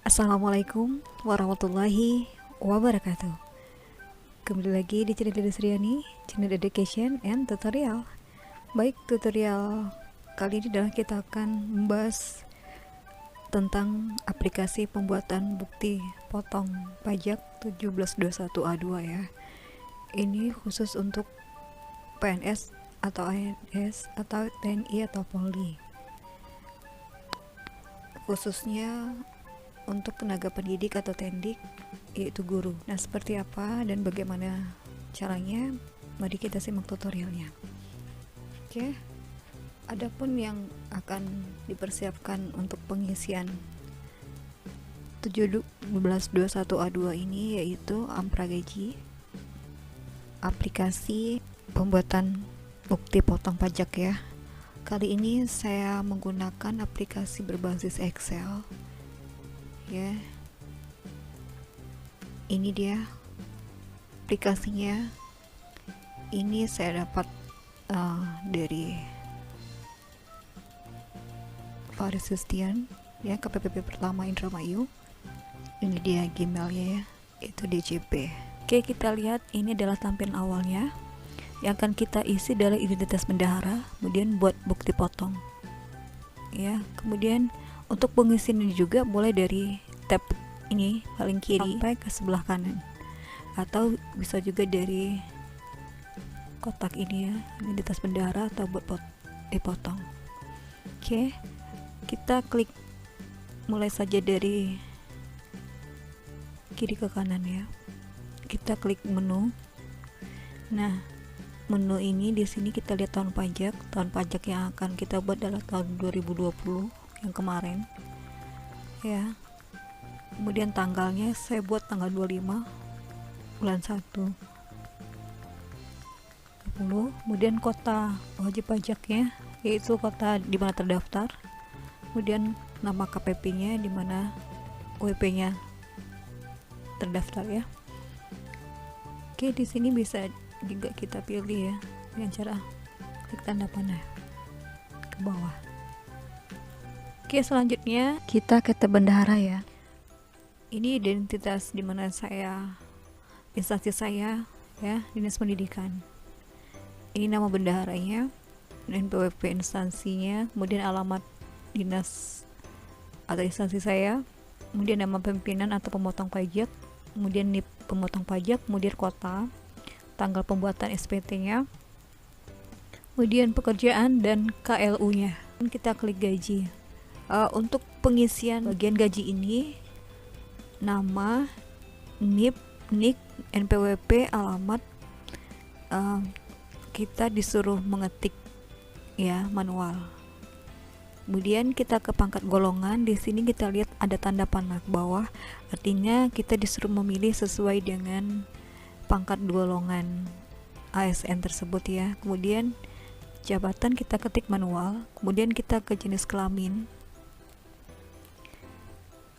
Assalamualaikum warahmatullahi wabarakatuh. Kembali lagi di channel Desriani, channel Education and Tutorial. Baik, tutorial kali ini adalah kita akan membahas tentang aplikasi pembuatan bukti potong pajak 1721A2 ya. Ini khusus untuk PNS atau ANS atau TNI atau Polri. Khususnya untuk tenaga pendidik atau tendik, yaitu guru. Nah, seperti apa dan bagaimana caranya? Mari kita simak tutorialnya. Oke. Adapun yang akan dipersiapkan untuk pengisian 1721A2 ini yaitu Ampra Gaji, aplikasi pembuatan bukti potong pajak ya. Kali ini saya menggunakan aplikasi berbasis Excel. Ya, ini dia aplikasinya. Ini saya dapat dari Faris Sustian ya, KPPP pertama Indramayu. Ini dia Gmailnya ya, itu DCP. Oke, kita lihat ini adalah tampilan awalnya. Yang akan kita isi adalah identitas bendahara, kemudian buat bukti potong ya. Kemudian untuk pengisian ini juga boleh dari tab ini paling kiri sampai ke sebelah kanan, atau bisa juga dari kotak ini ya, identitas bendahara atau buat dipotong. Oke, kita klik mulai saja dari kiri ke kanan ya. Kita klik menu. Nah, menu ini di sini kita lihat tahun pajak yang akan kita buat adalah tahun 2020 yang kemarin ya. Kemudian tanggalnya saya buat tanggal 25 bulan 1 20. Kemudian kota wajib pajaknya yaitu kota di mana terdaftar, kemudian nama KPP-nya di mana WP-nya terdaftar ya. Oke, di sini bisa juga kita pilih ya dengan cara klik tanda panah ke bawah. Oke, selanjutnya kita ke tab bendahara ya. Ini identitas di mana saya, instansi saya ya, Dinas Pendidikan. Ini nama bendaharanya, NPWP instansinya, kemudian alamat dinas atau instansi saya, kemudian nama pimpinan atau pemotong pajak, kemudian NIP pemotong pajak, kemudian kota, tanggal pembuatan SPT-nya, kemudian pekerjaan dan KLU-nya. Kita klik gaji. Untuk pengisian bagian gaji ini, nama, NIP, NIK, NPWP, alamat, kita disuruh mengetik ya, manual. Kemudian kita ke pangkat golongan. Di sini kita lihat ada tanda panah ke bawah, artinya kita disuruh memilih sesuai dengan pangkat golongan ASN tersebut ya. Kemudian jabatan kita ketik manual, kemudian kita ke jenis kelamin.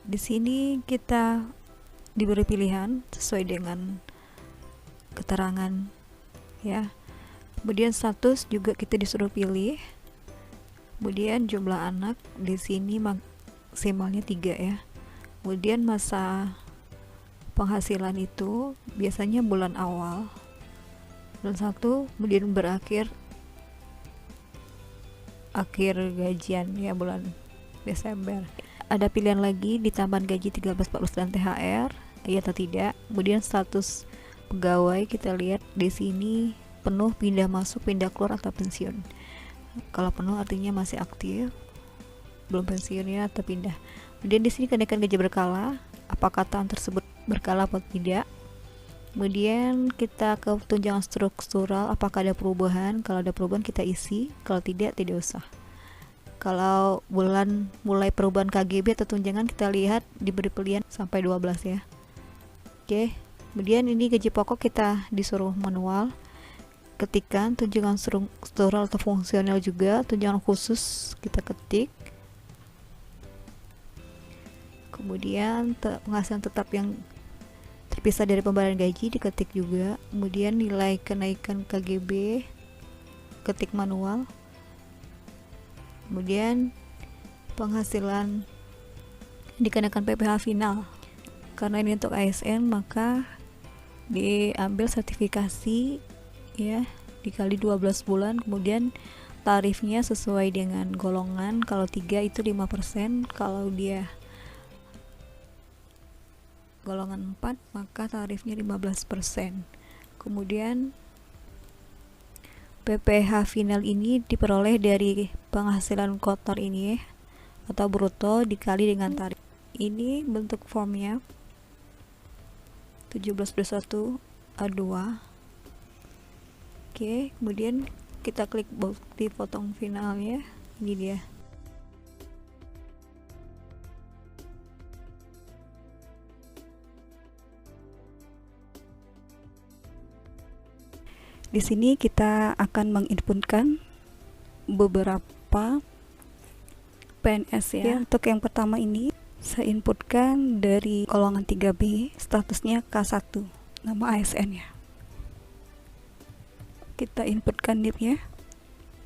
Di sini kita diberi pilihan sesuai dengan keterangan ya. Kemudian status juga kita disuruh pilih. Kemudian jumlah anak di sini maksimalnya 3 ya. Kemudian masa penghasilan itu biasanya bulan awal, bulan 1, kemudian berakhir akhir gajian ya bulan Desember. Ada pilihan lagi di tambahan gaji 13, 14 dan THR ya atau tidak. Kemudian status pegawai kita lihat di sini penuh, pindah masuk, pindah keluar atau pensiun. Kalau penuh artinya masih aktif, belum pensiun ya atau pindah. Kemudian di sini kenaikan gaji berkala, apakah tahun tersebut berkala atau tidak. Kemudian kita ke tunjangan struktural, apakah ada perubahan. Kalau ada perubahan kita isi, kalau tidak usah. Kalau bulan mulai perubahan KGB atau tunjangan kita lihat diberi pilihan sampai 12 ya. Oke, kemudian ini gaji pokok kita disuruh manual. Ketikan tunjangan struktural atau fungsional juga, tunjangan khusus kita ketik. Kemudian penghasilan tetap yang terpisah dari pembayaran gaji diketik juga. Kemudian nilai kenaikan KGB ketik manual. Kemudian penghasilan dikenakan PPh final. Karena ini untuk ASN, maka diambil sertifikasi ya, dikali 12 bulan, kemudian tarifnya sesuai dengan golongan. Kalau 3 itu 5%, kalau dia golongan 4 maka tarifnya 15%. Kemudian PPh final ini diperoleh dari penghasilan kotor ini atau bruto dikali dengan tarif. Ini bentuk formnya 1721 A2. Oke, kemudian kita klik bukti potong finalnya. Ini dia. Di sini kita akan menginputkan beberapa PNS ya. Untuk yang pertama ini saya inputkan dari golongan 3B, statusnya K1, nama ASN ya. Kita inputkan NIP-nya.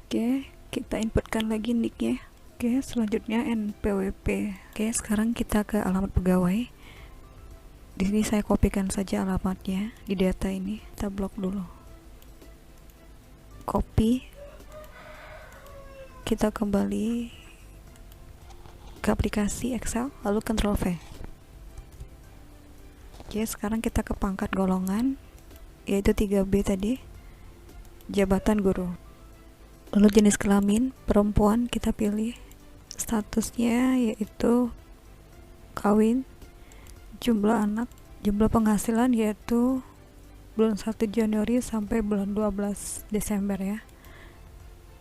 Oke, kita inputkan lagi NIK-nya. Oke, selanjutnya NPWP. Oke, sekarang kita ke alamat pegawai. Di sini saya kopikan saja alamatnya di data ini. Kita blok dulu. Copy, kita kembali ke aplikasi Excel, lalu Ctrl V. Oke, sekarang kita ke pangkat golongan, yaitu 3B tadi, jabatan guru. Lalu jenis kelamin perempuan kita pilih, statusnya yaitu kawin, jumlah anak, jumlah penghasilan yaitu bulan 1 Januari sampai bulan 12 Desember ya.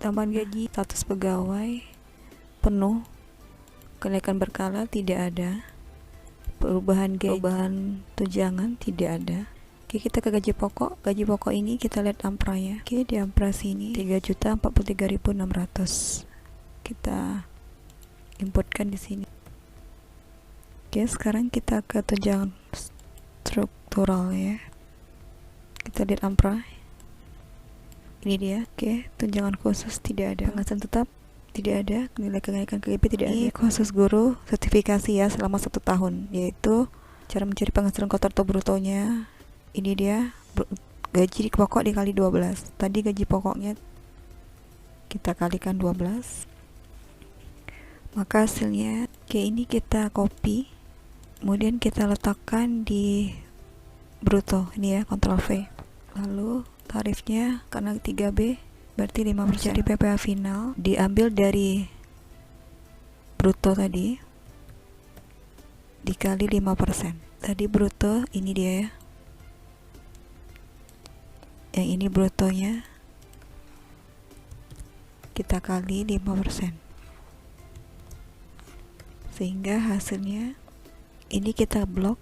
Tambahan gaji, status pegawai penuh, kenaikan berkala tidak ada, perubahan gaji, perubahan tunjangan tidak ada. Oke, kita ke gaji pokok. Gaji pokok ini kita lihat ampranya. Oke, di ampra sini 3.043.600. Kita inputkan di sini. Oke, sekarang kita ke tunjangan struktural ya. Kita lihat ampra, ini dia. Oke, tunjangan khusus tidak ada, penghasilan tetap tidak ada, nilai kenaikan KGP tidak ada. Ini khusus guru sertifikasi ya selama 1 tahun, yaitu cara mencari penghasilan kotor atau brutonya. Ini dia, gaji pokok dikali 12. Tadi gaji pokoknya kita kalikan 12, maka hasilnya. Oke, ini kita copy, kemudian kita letakkan di bruto ini ya, Ctrl V. Lalu tarifnya karena 3B berarti 5%. Jadi PPh final diambil dari bruto tadi dikali 5%. Tadi bruto ini dia ya. Yang ini brutonya kita kali 5%. Sehingga hasilnya ini kita blok.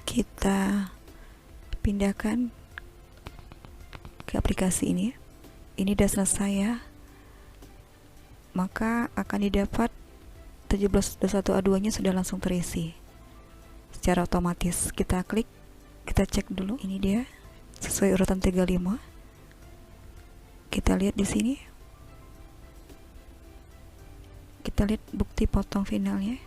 Kita pindahkan ke aplikasi ini. Ini sudah selesai ya, maka akan didapat 1721 A2 nya sudah langsung terisi secara otomatis. Kita klik, kita cek dulu, ini dia sesuai urutan 35. Kita lihat di sini, kita lihat bukti potong finalnya.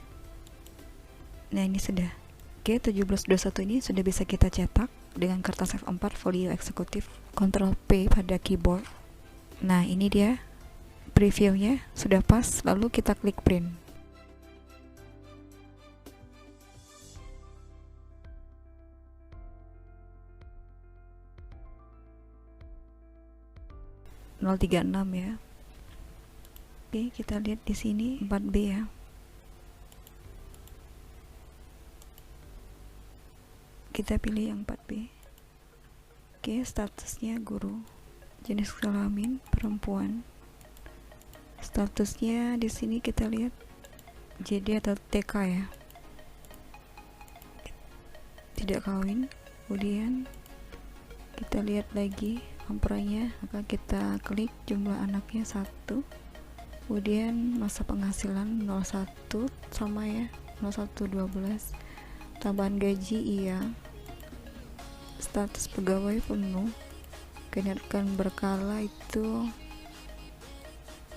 Nah, ini sudah. Oke, 1721 ini sudah bisa kita cetak dengan kertas F4 folio eksekutif, Ctrl P pada keyboard. Nah, ini dia previewnya sudah pas, lalu kita klik print. .036 ya. Oke, kita lihat di sini 4B ya. Kita pilih yang 4B. Oke, statusnya guru, jenis kelamin perempuan, statusnya di sini kita lihat JD atau TK ya, tidak kawin. Kemudian kita lihat lagi ampranya, maka kita klik jumlah anaknya 1, kemudian masa penghasilan 01 sama ya, 0112, tambahan gaji iya, status pegawai penuh, kenaikan berkala itu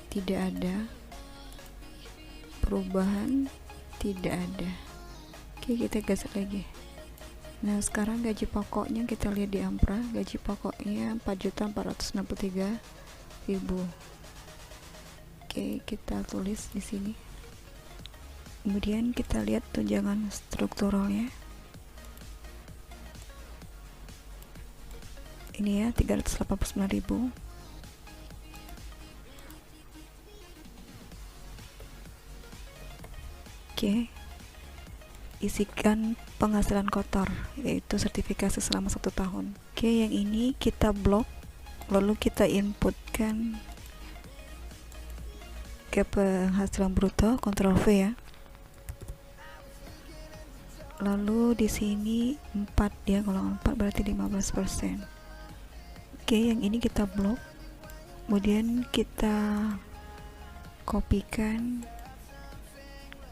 tidak ada, perubahan tidak ada. Oke, kita geser lagi. Nah, sekarang gaji pokoknya kita lihat di Ampra. Gaji pokoknya 4.463.000. Oke, kita tulis di sini. Kemudian kita lihat tunjangan strukturalnya. Ini ya, 389.000. Oke, isikan penghasilan kotor, yaitu sertifikasi selama 1 tahun. Oke, yang ini kita blok, lalu kita inputkan ke penghasilan bruto, Ctrl V ya. Lalu di sini 4 ya, golongan 4 berarti 15%. Oke, yang ini kita blok, kemudian kita kopikan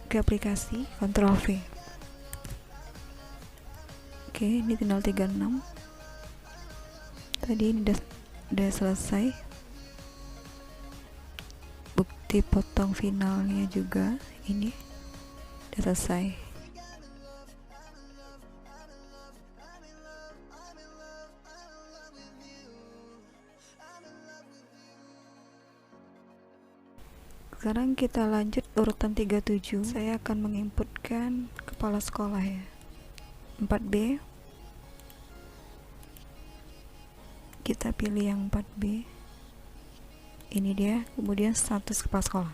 ke aplikasi, Ctrl V. Oke, ini tinggal 36. Tadi ini udah selesai. Bukti potong finalnya juga ini udah selesai. Sekarang kita lanjut urutan 37. Saya akan menginputkan kepala sekolah ya. 4B. Kita pilih yang 4B. Ini dia, kemudian status kepala sekolah.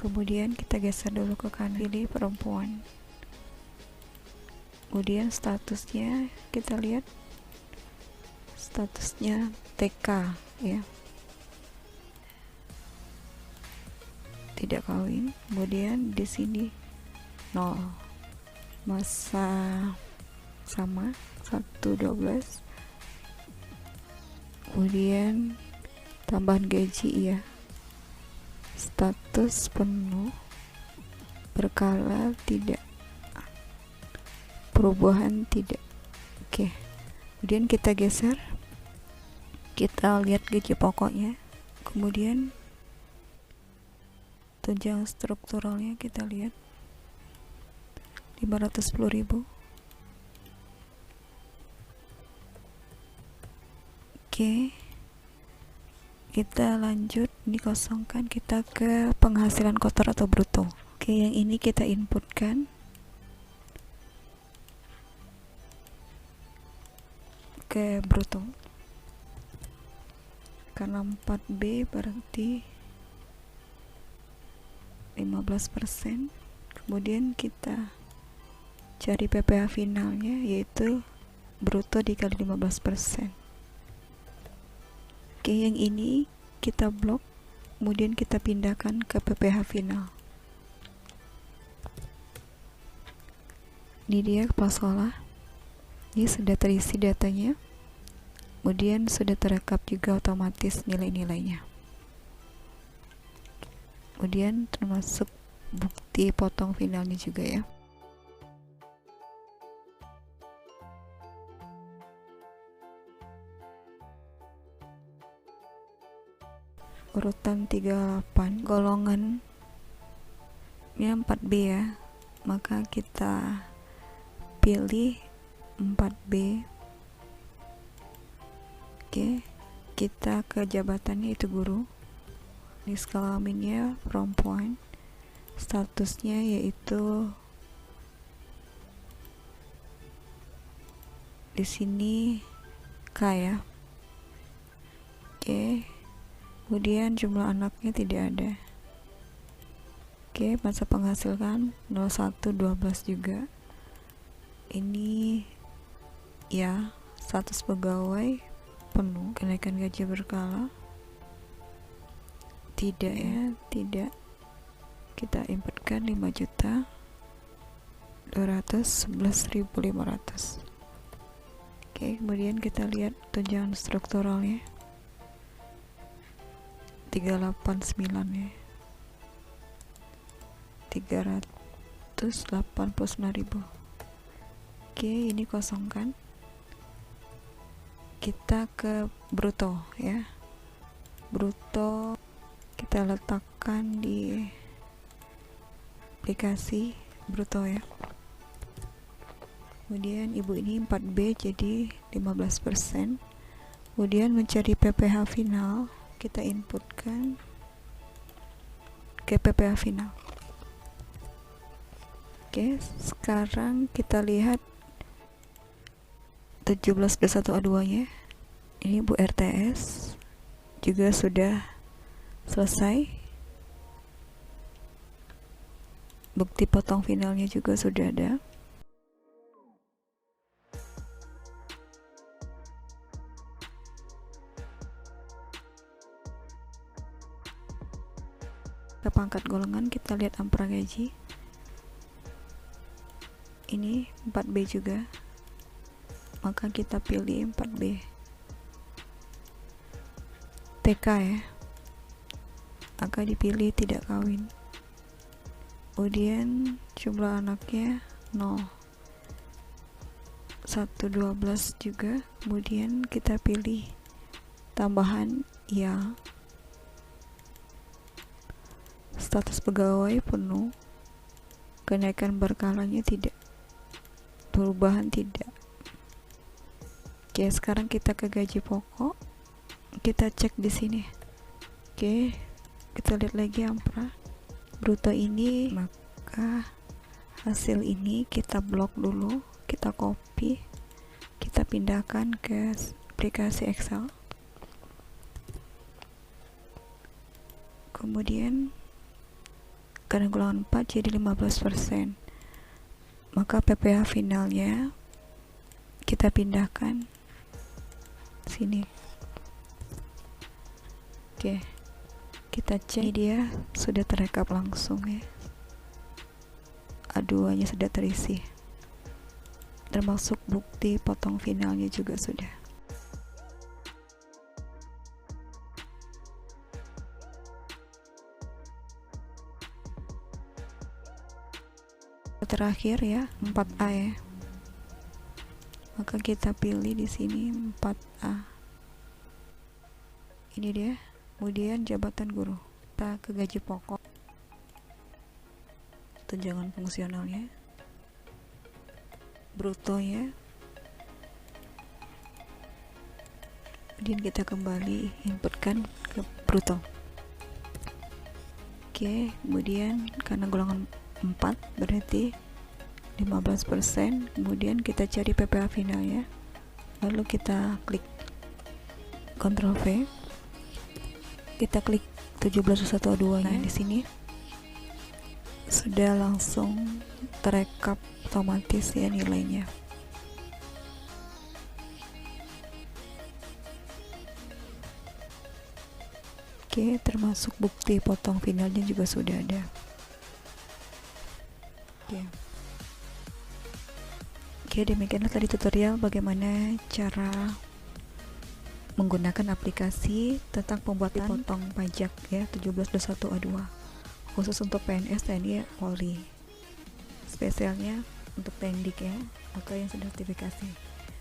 Kemudian kita geser dulu ke kanan, pilih perempuan. Kemudian statusnya kita lihat, statusnya TK ya, tidak kawin. Kemudian di sini 0, masa sama 1/12. Kemudian tambahan gaji ya, status penuh, berkala tidak, perubahan tidak. Oke, kemudian kita geser, kita lihat gaji pokoknya, kemudian tunjangan strukturalnya kita lihat 510.000. Oke, kita lanjut, ini kosongkan, kita ke penghasilan kotor atau bruto. Oke, yang ini kita inputkan ke bruto, karena 4B berarti 15%. Kemudian kita cari PPh finalnya, yaitu bruto dikali 15%. Oke, yang ini kita blok, kemudian kita pindahkan ke PPh final. Ini dia kepala sekolah. Ini sudah terisi datanya, kemudian sudah terekap juga otomatis nilai-nilainya. Kemudian termasuk bukti potong finalnya juga ya. Urutan 38, golongan ya 4B ya, maka kita pilih 4B. Oke, kita ke jabatannya itu guru. Di skala kelaminnya perempuan, statusnya yaitu di sini K ya. Oke, kemudian jumlah anaknya tidak ada. Oke, masa penghasilan 01/12 juga. Ini ya, status pegawai penuh, kenaikan gaji berkala tidak ya, tidak. Kita inputkan 5.211.500. Oke, kemudian kita lihat tunjangan strukturalnya 389 ya, 389.000. Oke, ini kosongkan, kita ke bruto ya. bruto kita letakkan di aplikasi bruto ya. Kemudian ibu ini 4B jadi 15%. Kemudian mencari PPh final, kita inputkan ke PPh final. Oke, sekarang kita lihat 17.1A2 nya. Ini Bu RTS juga sudah selesai. Bukti potong finalnya juga sudah ada. Ke pangkat golongan kita lihat ampera gaji. Ini 4B juga. Maka kita pilih 4B. TK ya. Maka dipilih tidak kawin. Kemudian jumlah anaknya 0. 112 juga. Kemudian kita pilih tambahan ya. Status pegawai penuh, kenaikan berkalanya tidak, perubahan tidak. Oke, sekarang kita ke gaji pokok, kita cek di sini. Oke, kita lihat lagi ampera bruto ini, maka hasil ini kita blok dulu, kita copy, kita pindahkan ke aplikasi Excel. Kemudian karena golongan 4 jadi 15%, maka PPh finalnya kita pindahkan sini. Oke, kita cek dia sudah terekap langsung ya, A2 nya sudah terisi, termasuk bukti potong finalnya juga sudah. Terakhir ya 4A ya, maka kita pilih di sini 4A, ini dia. Kemudian jabatan guru, kita ke gaji pokok, tunjangan fungsionalnya, bruto ya, kemudian kita kembali inputkan ke bruto. Oke, kemudian karena golongan 4 berarti 15%. Kemudian kita cari PPh final ya, lalu kita klik Ctrl V, kita klik 17.1A2 nya. Di sini sudah langsung terekap otomatis ya nilainya. Oke, termasuk bukti potong finalnya juga sudah ada. Oke, demikianlah tadi tutorial bagaimana cara menggunakan aplikasi tentang pembuatan potong pajak ya 17.1A2 khusus untuk PNS, TNI, Polri, spesialnya untuk Tendik ya, atau yang sudah sertifikasi.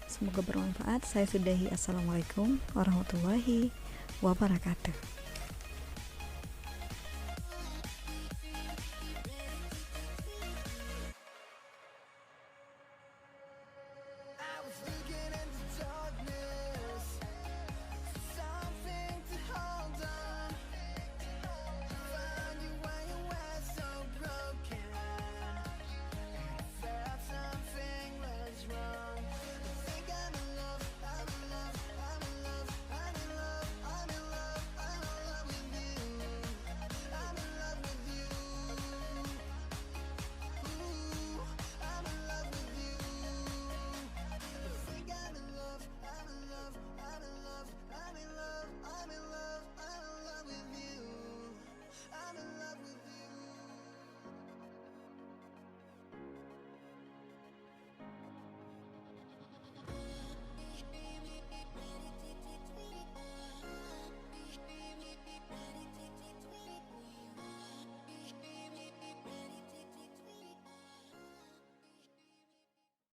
Semoga bermanfaat. Saya sudahi. Assalamualaikum warahmatullahi wabarakatuh.